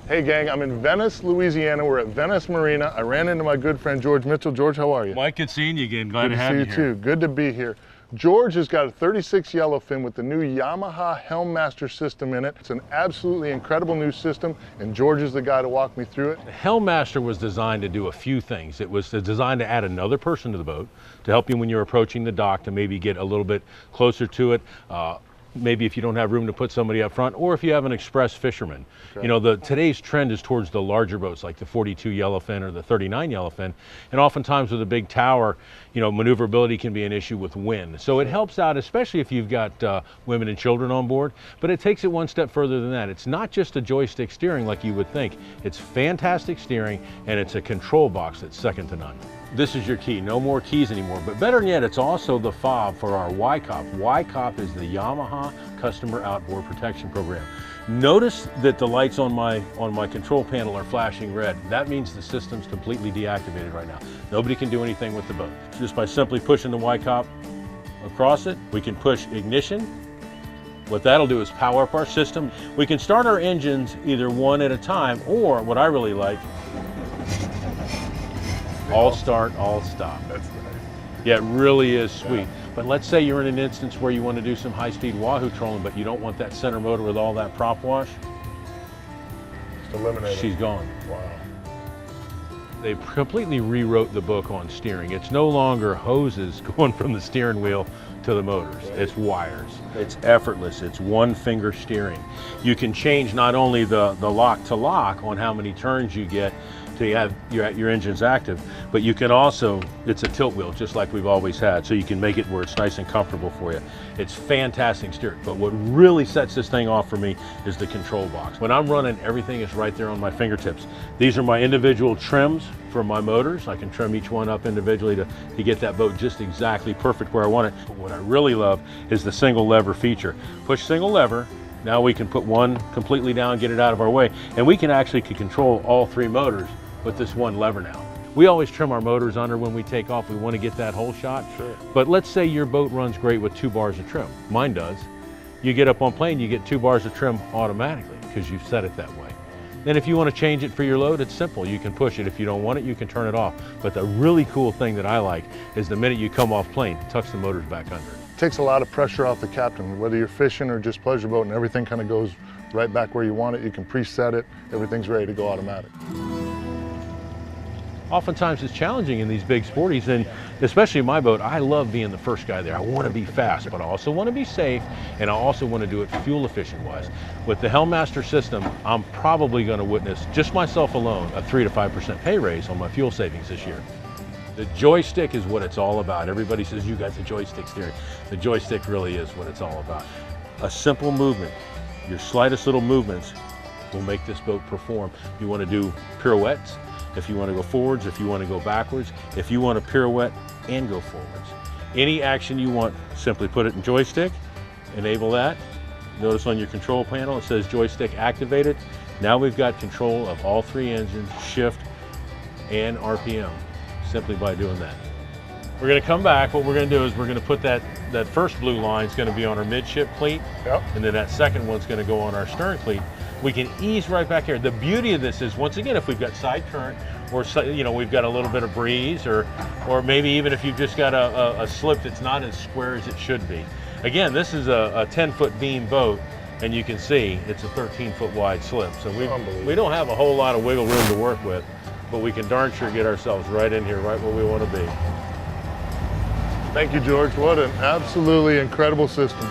Hey gang, I'm in Venice, Louisiana. We're at Venice Marina. I ran into my good friend George Mitchell. George, how are you? Mike, good seeing you again. Glad to have you here. Good to see you too. Good to be here. George has got a 36 yellowfin with the new Yamaha Helm Master system in it. It's an absolutely incredible new system, and George is the guy to walk me through it. The Helm Master was designed to do a few things. It was designed to add another person to the boat, to help you when you're approaching the dock, to maybe get a little bit closer to it. Maybe if you don't have room to put somebody up front, or if you have an express fisherman. Okay. You know, today's trend is towards the larger boats like the 42 yellowfin or the 39 yellowfin, and oftentimes with a big tower, you know, maneuverability can be an issue with wind. So it helps out, especially if you've got women and children on board, but it takes it one step further than that. It's not just a joystick steering like you would think. It's fantastic steering, and it's a control box that's second to none. This is your key, no more keys anymore, but better than yet, it's also the fob for our WYCOP. WYCOP is the Yamaha Customer Outboard Protection Program. Notice that the lights on my control panel are flashing red. That means the system's completely deactivated right now. Nobody can do anything with the boat. Just by simply pushing the WYCOP across it, we can push ignition. What that'll do is power up our system. We can start our engines either one at a time, or what I really like, all start, all stop. That's nice. Yeah, it really is sweet. Yeah. But let's say you're in an instance where you want to do some high-speed wahoo trolling, but you don't want that center motor with all that prop wash. Just eliminate it. She's gone. Wow. They completely rewrote the book on steering. It's no longer hoses going from the steering wheel to the motors. Right. It's wires. It's effortless. It's one finger steering. You can change not only the lock to lock on how many turns you get to have your engines active, but you can also, it's a tilt wheel just like we've always had, so you can make it where it's nice and comfortable for you. It's fantastic steering, but what really sets this thing off for me is the control box. When I'm running, everything is right there on my fingertips. These are my individual trims for my motors. I can trim each one up individually to get that boat just exactly perfect where I want it. But what I really love is the single lever feature. Push single lever. Now we can put one completely down, get it out of our way, and we can actually control all three motors with this one lever now. We always trim our motors under when we take off. We want to get that whole shot. Sure. But let's say your boat runs great with 2 bars of trim. Mine does. You get up on plane, you get 2 bars of trim automatically because you've set it that way. Then if you want to change it for your load, it's simple. You can push it. If you don't want it, you can turn it off. But the really cool thing that I like is the minute you come off plane, it tucks the motors back under. It takes a lot of pressure off the captain, whether you're fishing or just pleasure boating. Everything kind of goes right back where you want it. You can preset it. Everything's ready to go automatic. Oftentimes it's challenging in these big sporties, and especially in my boat, I love being the first guy there. I want to be fast, but I also want to be safe, and I also want to do it fuel efficient wise. With the Helm Master system, I'm probably going to witness, just myself alone, a 3 to 5% pay raise on my fuel savings this year. The joystick is what it's all about. Everybody says, you got the joystick steering. The joystick really is what it's all about. A simple movement, your slightest little movements will make this boat perform. You want to do pirouettes, if you want to go forwards, if you want to go backwards, if you want to pirouette and go forwards. Any action you want, simply put it in joystick, enable that. Notice on your control panel it says joystick activated. Now we've got control of all 3 engines, shift and RPM, simply by doing that. We're going to come back. What we're going to do is we're going to put that first blue line is going to be on our midship cleat, yep. And then that second one's going to go on our stern cleat. We can ease right back here. The beauty of this is, once again, if we've got side current, or you know, we've got a little bit of breeze, or maybe even if you've just got a slip that's not as square as it should be. Again, this is a 10-foot beam boat, and you can see it's a 13-foot wide slip. So we don't have a whole lot of wiggle room to work with, but we can darn sure get ourselves right in here, right where we want to be. Thank you, George. What an absolutely incredible system.